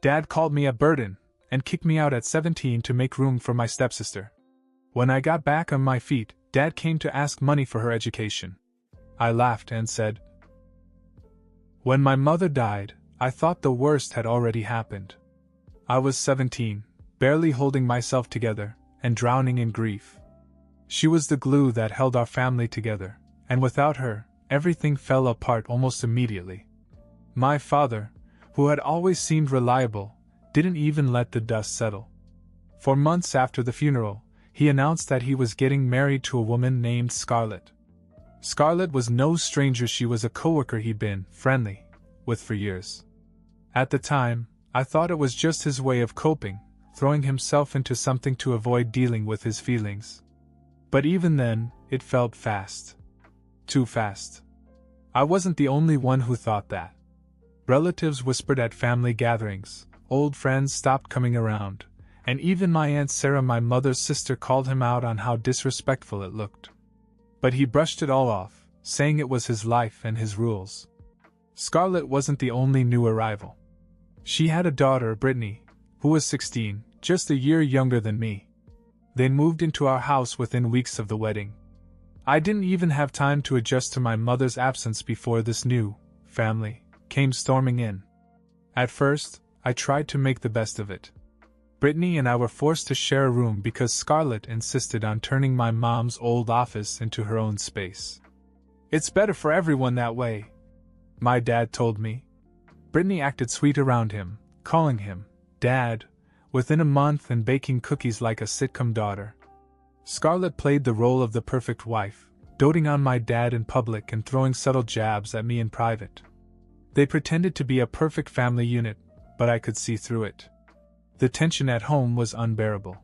Dad called me a burden, and kicked me out at 17 to make room for my stepsister. When I got back on my feet, Dad came to ask money for her education. I laughed and said, "When my mother died, I thought the worst had already happened. I was 17, barely holding myself together, and drowning in grief. She was the glue that held our family together, and without her, everything fell apart almost immediately. My father, who had always seemed reliable, didn't even let the dust settle. For months after the funeral, he announced that he was getting married to a woman named Scarlett. Scarlett was no stranger. She was a coworker he'd been friendly with for years. At the time, I thought it was just his way of coping, throwing himself into something to avoid dealing with his feelings. But even then, it felt fast. Too fast. I wasn't the only one who thought that. Relatives whispered at family gatherings, old friends stopped coming around, and even my Aunt Sarah, my mother's sister, called him out on how disrespectful it looked. But he brushed it all off, saying it was his life and his rules. Scarlett wasn't the only new arrival. She had a daughter, Brittany, who was 16, just a year younger than me. They moved into our house within weeks of the wedding. I didn't even have time to adjust to my mother's absence before this new family came storming in. At first, I tried to make the best of it. Brittany and I were forced to share a room because Scarlett insisted on turning my mom's old office into her own space. "It's better for everyone that way," my dad told me. Brittany acted sweet around him, calling him Dad within a month and baking cookies like a sitcom daughter. Scarlett played the role of the perfect wife, doting on my dad in public and throwing subtle jabs at me in private. They pretended to be a perfect family unit, but I could see through it. The tension at home was unbearable.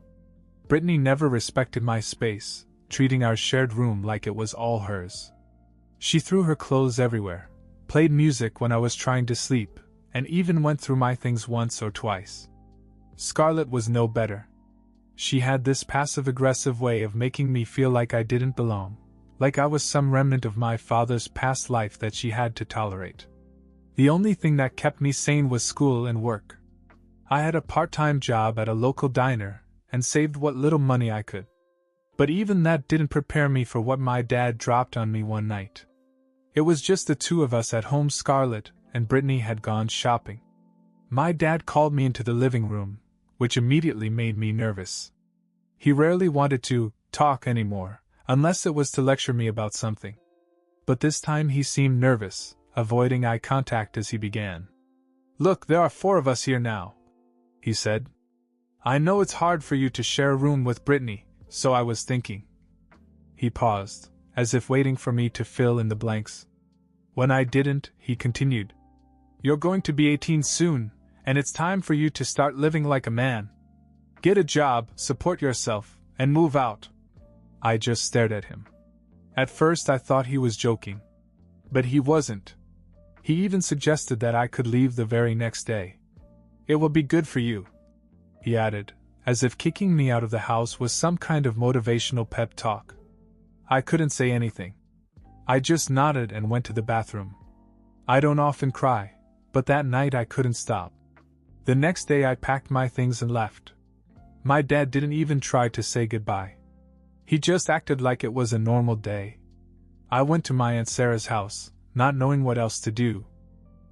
Brittany never respected my space, treating our shared room like it was all hers. She threw her clothes everywhere, played music when I was trying to sleep, and even went through my things once or twice. Scarlett was no better. She had this passive-aggressive way of making me feel like I didn't belong, like I was some remnant of my father's past life that she had to tolerate. The only thing that kept me sane was school and work. I had a part-time job at a local diner, and saved what little money I could. But even that didn't prepare me for what my dad dropped on me one night. It was just the two of us at home. Scarlett and Brittany had gone shopping. My dad called me into the living room, which immediately made me nervous. He rarely wanted to talk anymore, unless it was to lecture me about something. But this time he seemed nervous, avoiding eye contact as he began. "Look, there are 4 of us here now," he said. "I know it's hard for you to share a room with Brittany, so I was thinking." He paused, as if waiting for me to fill in the blanks. When I didn't, he continued. "You're going to be 18 soon, and it's time for you to start living like a man. Get a job, support yourself, and move out." I just stared at him. At first I thought he was joking. But he wasn't. He even suggested that I could leave the very next day. "It will be good for you," he added, as if kicking me out of the house was some kind of motivational pep talk. I couldn't say anything. I just nodded and went to the bathroom. I don't often cry, but that night I couldn't stop. The next day I packed my things and left. My dad didn't even try to say goodbye. He just acted like it was a normal day. I went to my Aunt Sarah's house, not knowing what else to do.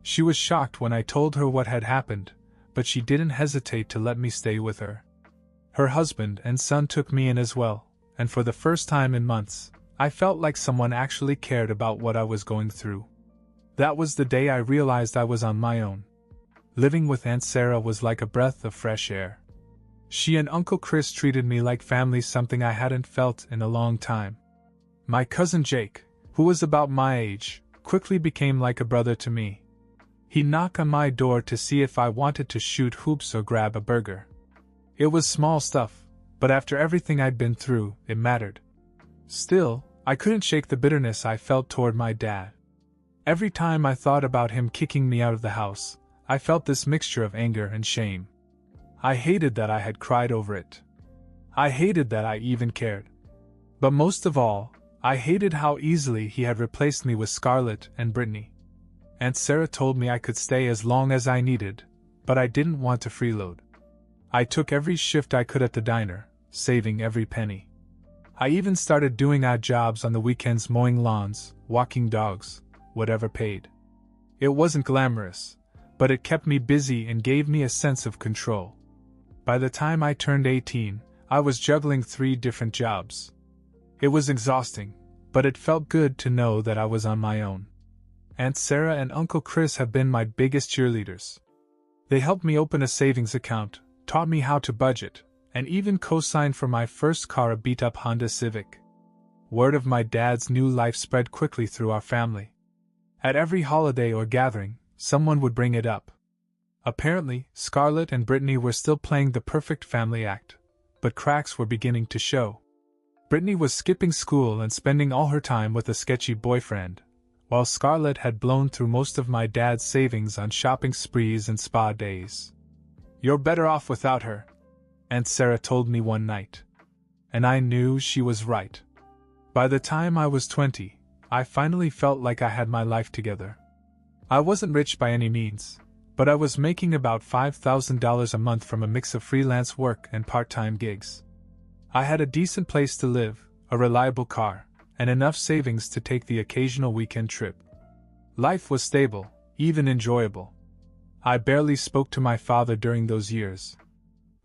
She was shocked when I told her what had happened, but she didn't hesitate to let me stay with her. Her husband and son took me in as well, and for the first time in months, I felt like someone actually cared about what I was going through. That was the day I realized I was on my own. Living with Aunt Sarah was like a breath of fresh air. She and Uncle Chris treated me like family, something I hadn't felt in a long time. My cousin Jake, who was about my age, quickly became like a brother to me. He'd knock on my door to see if I wanted to shoot hoops or grab a burger. It was small stuff, but after everything I'd been through, it mattered. Still, I couldn't shake the bitterness I felt toward my dad. Every time I thought about him kicking me out of the house, I felt this mixture of anger and shame. I hated that I had cried over it. I hated that I even cared. But most of all, I hated how easily he had replaced me with Scarlett and Brittany. Aunt Sarah told me I could stay as long as I needed, but I didn't want to freeload. I took every shift I could at the diner, saving every penny. I even started doing odd jobs on the weekends, mowing lawns, walking dogs, whatever paid. It wasn't glamorous, but it kept me busy and gave me a sense of control. By the time I turned 18, I was juggling 3 different jobs. It was exhausting, but it felt good to know that I was on my own. Aunt Sarah and Uncle Chris have been my biggest cheerleaders. They helped me open a savings account, taught me how to budget, and even co-signed for my first car, a beat-up Honda Civic. Word of my dad's new life spread quickly through our family. At every holiday or gathering, someone would bring it up. Apparently, Scarlett and Brittany were still playing the perfect family act, but cracks were beginning to show. Brittany was skipping school and spending all her time with a sketchy boyfriend, while Scarlett had blown through most of my dad's savings on shopping sprees and spa days. "You're better off without her," Aunt Sarah told me one night. And I knew she was right. By the time I was 20, I finally felt like I had my life together. I wasn't rich by any means, but I was making about $5,000 a month from a mix of freelance work and part-time gigs. I had a decent place to live, a reliable car, and enough savings to take the occasional weekend trip. Life was stable, even enjoyable. I barely spoke to my father during those years.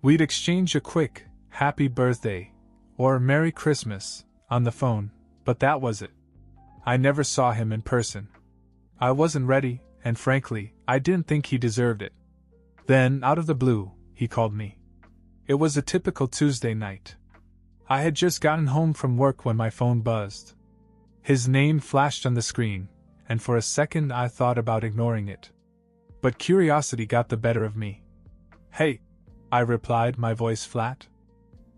We'd exchange a quick, "Happy Birthday," or "Merry Christmas," on the phone, but that was it. I never saw him in person. I wasn't ready, and frankly, I didn't think he deserved it. Then, out of the blue, he called me. It was a typical Tuesday night. I had just gotten home from work when my phone buzzed. His name flashed on the screen, and for a second I thought about ignoring it. But curiosity got the better of me. "Hey," I replied, my voice flat.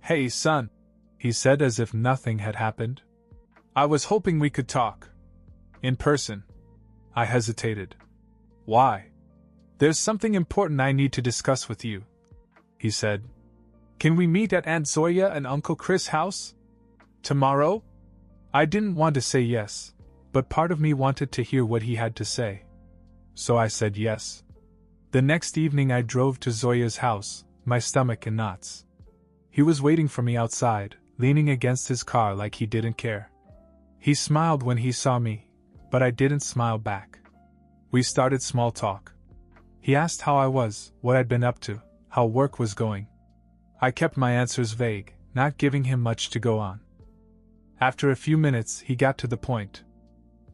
"Hey, son," he said as if nothing had happened. "I was hoping we could talk. In person." I hesitated. "Why?" "There's something important I need to discuss with you," he said. "Can we meet at Aunt Zoya and Uncle Chris' house? Tomorrow?" I didn't want to say yes, but part of me wanted to hear what he had to say. So I said yes. The next evening I drove to Zoya's house, my stomach in knots. He was waiting for me outside, leaning against his car like he didn't care. He smiled when he saw me, but I didn't smile back. We started small talk. He asked how I was, what I'd been up to, how work was going. I kept my answers vague, not giving him much to go on. After a few minutes, he got to the point.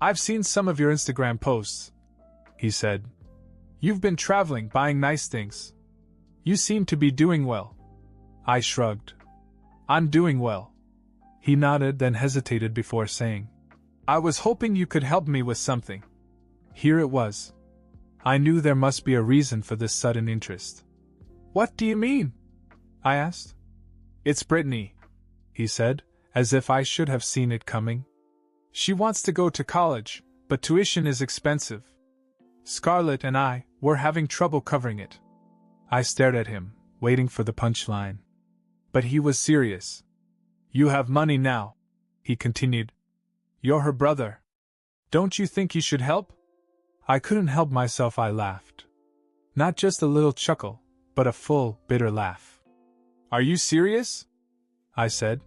"I've seen some of your Instagram posts," he said. "You've been traveling, buying nice things. You seem to be doing well." I shrugged. "I'm doing well." He nodded, then hesitated before saying, "I was hoping you could help me with something." Here it was. I knew there must be a reason for this sudden interest. "What do you mean?" I asked. "It's Brittany," he said, as if I should have seen it coming. "She wants to go to college, but tuition is expensive. Scarlett and I were having trouble covering it." I stared at him, waiting for the punchline. But he was serious. "You have money now," he continued. "You're her brother. Don't you think you should help?" I couldn't help myself, I laughed. Not just a little chuckle, but a full, bitter laugh. "Are you serious?" I said.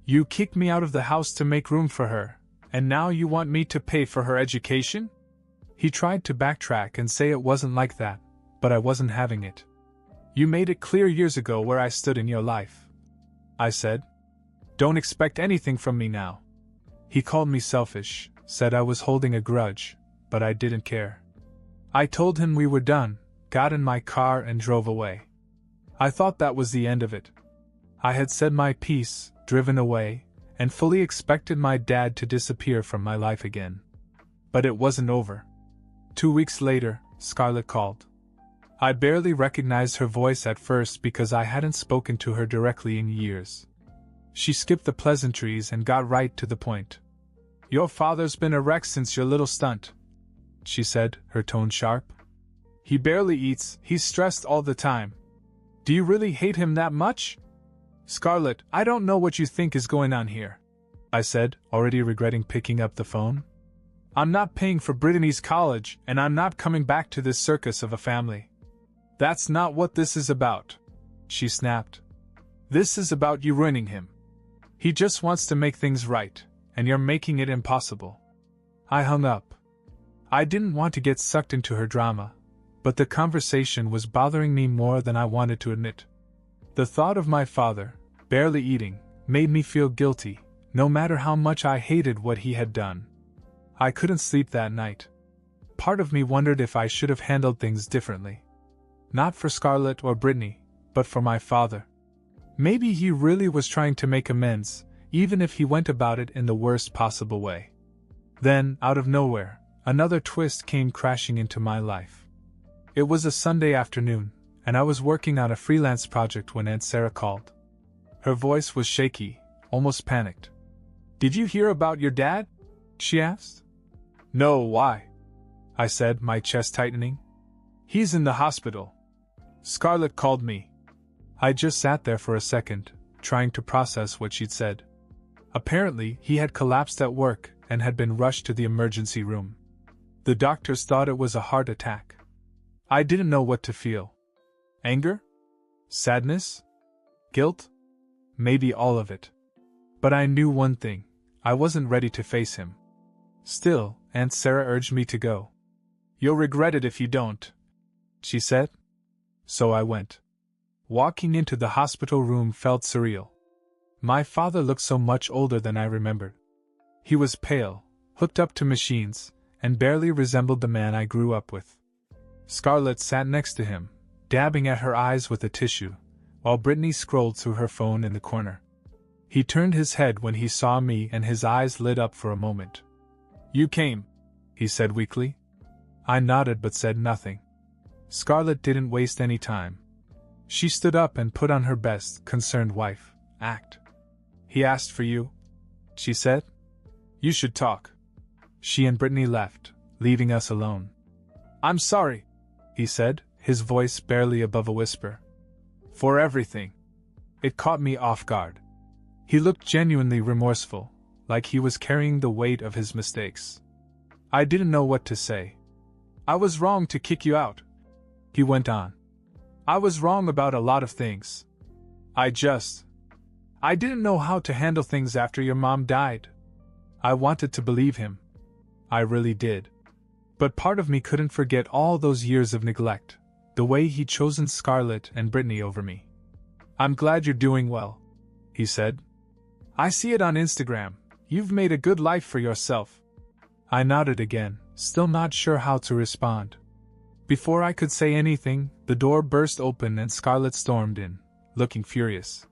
"You kicked me out of the house to make room for her, and now you want me to pay for her education?" He tried to backtrack and say it wasn't like that, but I wasn't having it. "You made it clear years ago where I stood in your life," I said. "Don't expect anything from me now." He called me selfish, said I was holding a grudge, but I didn't care. I told him we were done, got in my car and drove away. I thought that was the end of it. I had said my piece, driven away, and fully expected my dad to disappear from my life again. But it wasn't over. 2 weeks later, Scarlett called. I barely recognized her voice at first because I hadn't spoken to her directly in years. She skipped the pleasantries and got right to the point. "Your father's been a wreck since your little stunt," she said, her tone sharp. "He barely eats, he's stressed all the time. Do you really hate him that much?" "Scarlett, I don't know what you think is going on here," I said, already regretting picking up the phone. "I'm not paying for Brittany's college, and I'm not coming back to this circus of a family." That's not what this is about, she snapped. This is about you ruining him. He just wants to make things right, and you're making it impossible. I hung up. I didn't want to get sucked into her drama, but the conversation was bothering me more than I wanted to admit. The thought of my father, barely eating, made me feel guilty, no matter how much I hated what he had done. I couldn't sleep that night. Part of me wondered if I should have handled things differently. Not for Scarlett or Brittany, but for my father. Maybe he really was trying to make amends, even if he went about it in the worst possible way. Then, out of nowhere, another twist came crashing into my life. It was a Sunday afternoon, and I was working on a freelance project when Aunt Sarah called. Her voice was shaky, almost panicked. "Did you hear about your dad?" she asked. "No, why?" I said, my chest tightening. "He's in the hospital. Scarlett called me." I just sat there for a second, trying to process what she'd said. Apparently, he had collapsed at work and had been rushed to the emergency room. The doctors thought it was a heart attack. I didn't know what to feel. Anger? Sadness? Guilt? Maybe all of it. But I knew one thing: I wasn't ready to face him. Still, Aunt Sarah urged me to go. "You'll regret it if you don't," she said. So I went. Walking into the hospital room felt surreal. My father looked so much older than I remembered. He was pale, hooked up to machines, and barely resembled the man I grew up with. Scarlett sat next to him, dabbing at her eyes with a tissue, while Brittany scrolled through her phone in the corner. He turned his head when he saw me and his eyes lit up for a moment. "You came," he said weakly. I nodded but said nothing. Scarlett didn't waste any time. She stood up and put on her best, concerned wife act. "He asked for you," she said. "You should talk." She and Brittany left, leaving us alone. "I'm sorry," he said, his voice barely above a whisper. "For everything." It caught me off guard. He looked genuinely remorseful, like he was carrying the weight of his mistakes. I didn't know what to say. "I was wrong to kick you out," he went on. "I was wrong about a lot of things. I didn't know how to handle things after your mom died." I wanted to believe him. I really did. But part of me couldn't forget all those years of neglect, the way he'd chosen Scarlett and Brittany over me. "I'm glad you're doing well," he said. "I see it on Instagram. You've made a good life for yourself." I nodded again, still not sure how to respond. Before I could say anything, the door burst open and Scarlett stormed in, looking furious.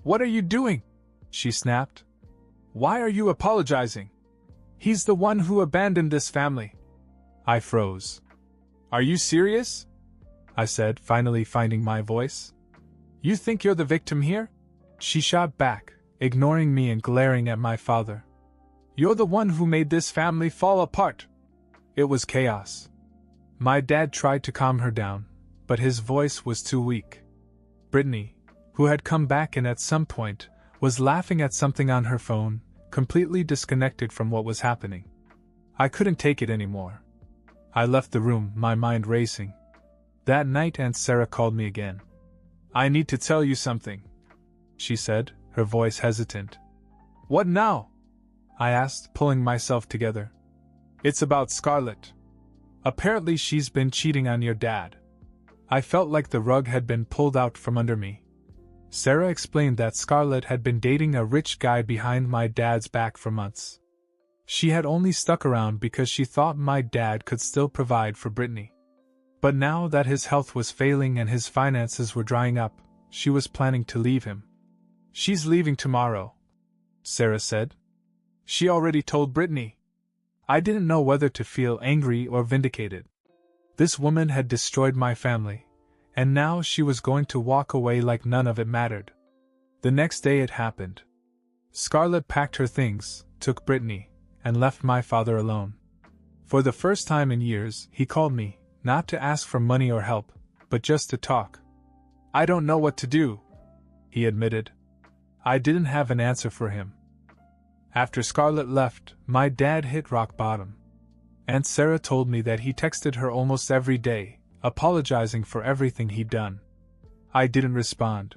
"What are you doing?" she snapped. "Why are you apologizing? He's the one who abandoned this family." I froze. "Are you serious?" I said, finally finding my voice. "You think you're the victim here?" She shot back, ignoring me and glaring at my father. "You're the one who made this family fall apart." It was chaos. My dad tried to calm her down, but his voice was too weak. Brittany, who had come back in at some point, was laughing at something on her phone, completely disconnected from what was happening. I couldn't take it anymore. I left the room, my mind racing. That night Aunt Sarah called me again. "I need to tell you something," she said, her voice hesitant. "What now?" I asked, pulling myself together. "It's about Scarlett. Apparently she's been cheating on your dad." I felt like the rug had been pulled out from under me. Sarah explained that Scarlett had been dating a rich guy behind my dad's back for months. She had only stuck around because she thought my dad could still provide for Brittany. But now that his health was failing and his finances were drying up, she was planning to leave him. "She's leaving tomorrow," Sarah said. "She already told Brittany." I didn't know whether to feel angry or vindicated. This woman had destroyed my family, and now she was going to walk away like none of it mattered. The next day it happened. Scarlett packed her things, took Brittany, and left my father alone. For the first time in years, he called me, not to ask for money or help, but just to talk. "I don't know what to do," he admitted. I didn't have an answer for him. After Scarlett left, my dad hit rock bottom. Aunt Sarah told me that he texted her almost every day, apologizing for everything he'd done. I didn't respond.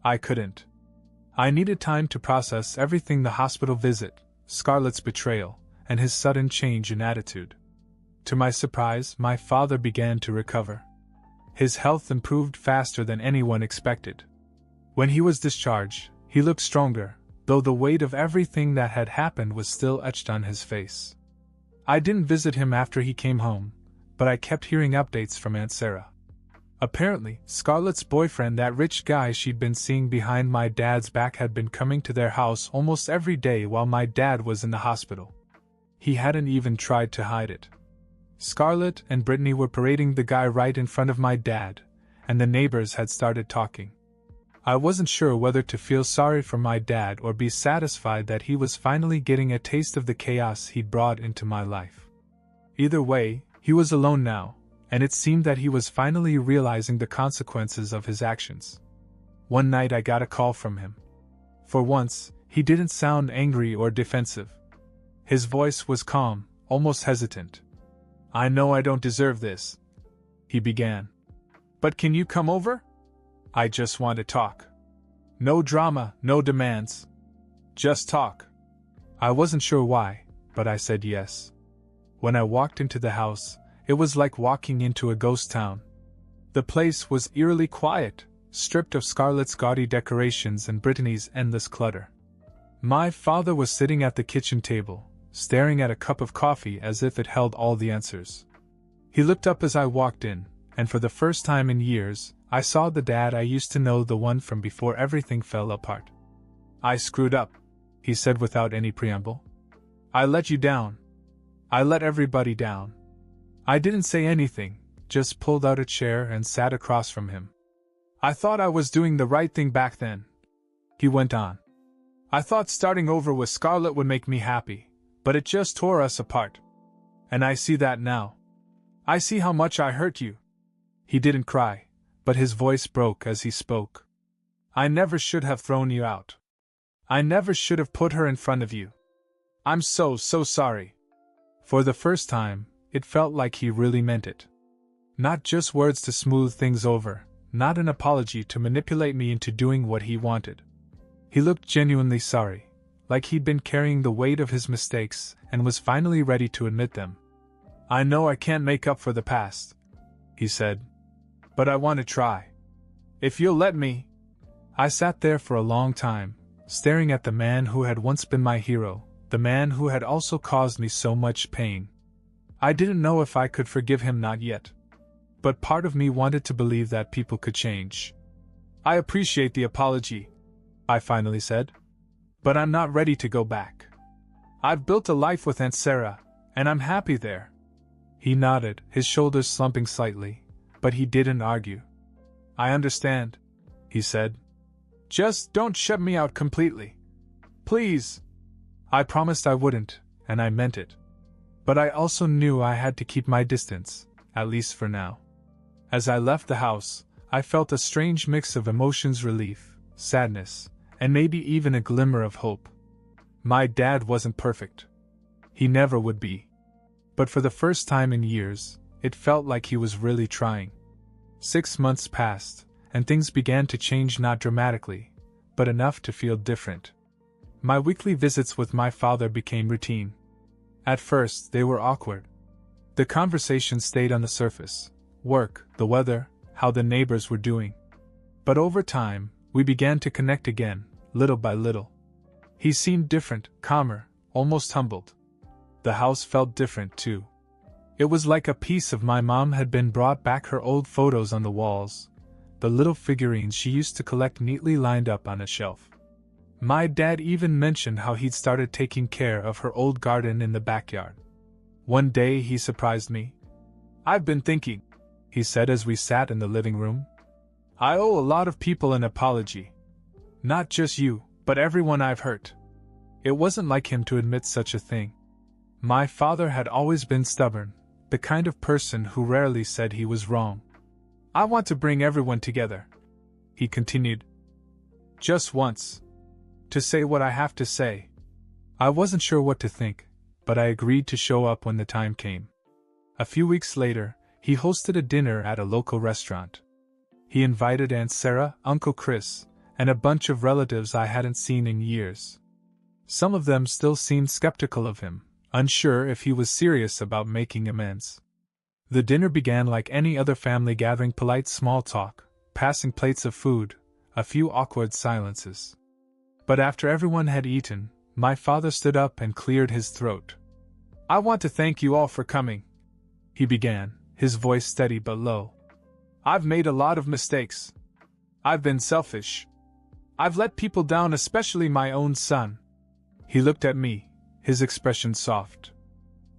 I couldn't. I needed time to process everything: the hospital visit, Scarlett's betrayal, and his sudden change in attitude. To my surprise, my father began to recover. His health improved faster than anyone expected. When he was discharged, he looked stronger, though the weight of everything that had happened was still etched on his face. I didn't visit him after he came home, but I kept hearing updates from Aunt Sarah. Apparently, Scarlett's boyfriend, that rich guy she'd been seeing behind my dad's back, had been coming to their house almost every day while my dad was in the hospital. He hadn't even tried to hide it. Scarlett and Brittany were parading the guy right in front of my dad, and the neighbors had started talking. I wasn't sure whether to feel sorry for my dad or be satisfied that he was finally getting a taste of the chaos he'd brought into my life. Either way, he was alone now, and it seemed that he was finally realizing the consequences of his actions. One night I got a call from him. For once, he didn't sound angry or defensive. His voice was calm, almost hesitant. "I know I don't deserve this," he began. "But can you come over? I just want to talk. No drama, no demands. Just talk." I wasn't sure why, but I said yes. When I walked into the house, it was like walking into a ghost town. The place was eerily quiet, stripped of Scarlett's gaudy decorations and Brittany's endless clutter. My father was sitting at the kitchen table, staring at a cup of coffee as if it held all the answers. He looked up as I walked in, and for the first time in years, I saw the dad I used to know, the one from before everything fell apart. "I screwed up," he said without any preamble. "I let you down. I let everybody down." I didn't say anything, just pulled out a chair and sat across from him. "I thought I was doing the right thing back then," he went on. "I thought starting over with Scarlett would make me happy, but it just tore us apart. And I see that now. I see how much I hurt you." He didn't cry, but his voice broke as he spoke. "I never should have thrown you out. I never should have put her in front of you. I'm so sorry." For the first time, it felt like he really meant it. Not just words to smooth things over, not an apology to manipulate me into doing what he wanted. He looked genuinely sorry, like he'd been carrying the weight of his mistakes and was finally ready to admit them. "I know I can't make up for the past," he said, "but I want to try. If you'll let me." I sat there for a long time, staring at the man who had once been my hero, the man who had also caused me so much pain. I didn't know if I could forgive him, not yet. But part of me wanted to believe that people could change. "I appreciate the apology," I finally said. "But I'm not ready to go back. I've built a life with Aunt Sarah, and I'm happy there." He nodded, his shoulders slumping slightly, but he didn't argue. "I understand," he said. "Just don't shut me out completely. Please." I promised I wouldn't, and I meant it. But I also knew I had to keep my distance, at least for now. As I left the house, I felt a strange mix of emotions: relief, sadness, and maybe even a glimmer of hope. My dad wasn't perfect. He never would be. But for the first time in years, it felt like he was really trying. 6 months passed, and things began to change, not dramatically, but enough to feel different. My weekly visits with my father became routine. At first, they were awkward. The conversation stayed on the surface: work, the weather, how the neighbors were doing. But over time, we began to connect again, little by little. He seemed different, calmer, almost humbled. The house felt different too. It was like a piece of my mom had been brought back: her old photos on the walls, the little figurines she used to collect neatly lined up on a shelf. My dad even mentioned how he'd started taking care of her old garden in the backyard. One day he surprised me. "I've been thinking," he said as we sat in the living room. "I owe a lot of people an apology. Not just you, but everyone I've hurt." It wasn't like him to admit such a thing. My father had always been stubborn, the kind of person who rarely said he was wrong. "I want to bring everyone together," he continued. "Just once. To say what I have to say." I wasn't sure what to think, but I agreed to show up when the time came. A few weeks later, he hosted a dinner at a local restaurant. He invited Aunt Sarah, Uncle Chris, and a bunch of relatives I hadn't seen in years. Some of them still seemed skeptical of him, unsure if he was serious about making amends. The dinner began like any other family gathering, polite small talk, passing plates of food, a few awkward silences. But after everyone had eaten, my father stood up and cleared his throat. "I want to thank you all for coming," he began, his voice steady but low. "I've made a lot of mistakes. I've been selfish. I've let people down, especially my own son." He looked at me, his expression soft.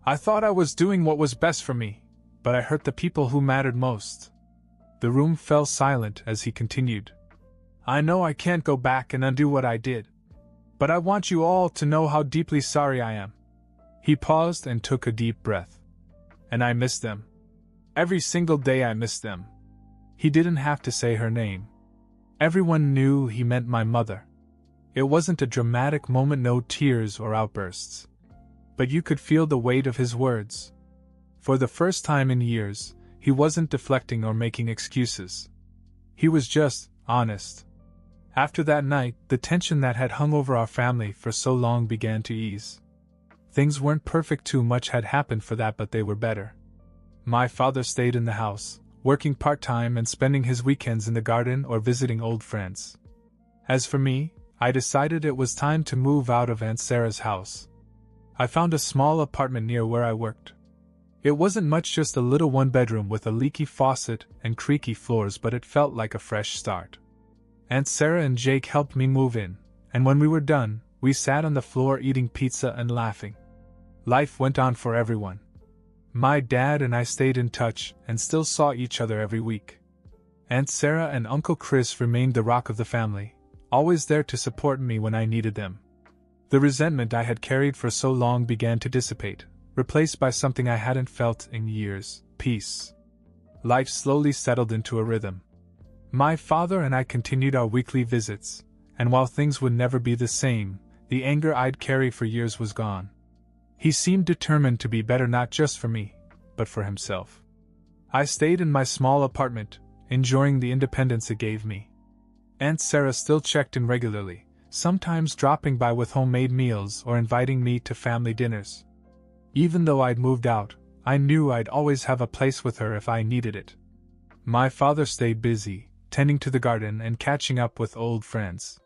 "I thought I was doing what was best for me, but I hurt the people who mattered most." The room fell silent as he continued. "I know I can't go back and undo what I did, but I want you all to know how deeply sorry I am." He paused and took a deep breath. "And I miss them. Every single day I miss them." He didn't have to say her name. Everyone knew he meant my mother. It wasn't a dramatic moment, no tears or outbursts. But you could feel the weight of his words. For the first time in years, he wasn't deflecting or making excuses. He was just honest. After that night, the tension that had hung over our family for so long began to ease. Things weren't perfect, too much had happened for that, but they were better. My father stayed in the house, working part-time and spending his weekends in the garden or visiting old friends. As for me, I decided it was time to move out of Aunt Sarah's house. I found a small apartment near where I worked. It wasn't much, just a little one-bedroom with a leaky faucet and creaky floors, but it felt like a fresh start. Aunt Sarah and Jake helped me move in, and when we were done, we sat on the floor eating pizza and laughing. Life went on for everyone. My dad and I stayed in touch and still saw each other every week. Aunt Sarah and Uncle Chris remained the rock of the family, always there to support me when I needed them. The resentment I had carried for so long began to dissipate, replaced by something I hadn't felt in years: peace. Life slowly settled into a rhythm. My father and I continued our weekly visits, and while things would never be the same, the anger I'd carried for years was gone. He seemed determined to be better, not just for me, but for himself. I stayed in my small apartment, enjoying the independence it gave me. Aunt Sarah still checked in regularly, sometimes dropping by with homemade meals or inviting me to family dinners. Even though I'd moved out, I knew I'd always have a place with her if I needed it. My father stayed busy, tending to the garden and catching up with old friends.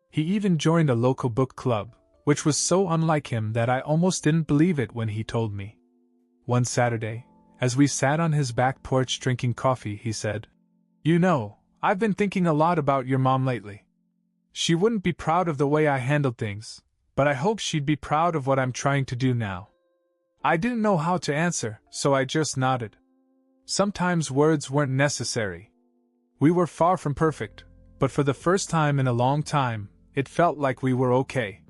He even joined a local book club, which was so unlike him that I almost didn't believe it when he told me. One Saturday, as we sat on his back porch drinking coffee, he said, "You know, I've been thinking a lot about your mom lately. She wouldn't be proud of the way I handled things, but I hope she'd be proud of what I'm trying to do now." I didn't know how to answer, so I just nodded. Sometimes words weren't necessary. We were far from perfect, but for the first time in a long time, it felt like we were okay.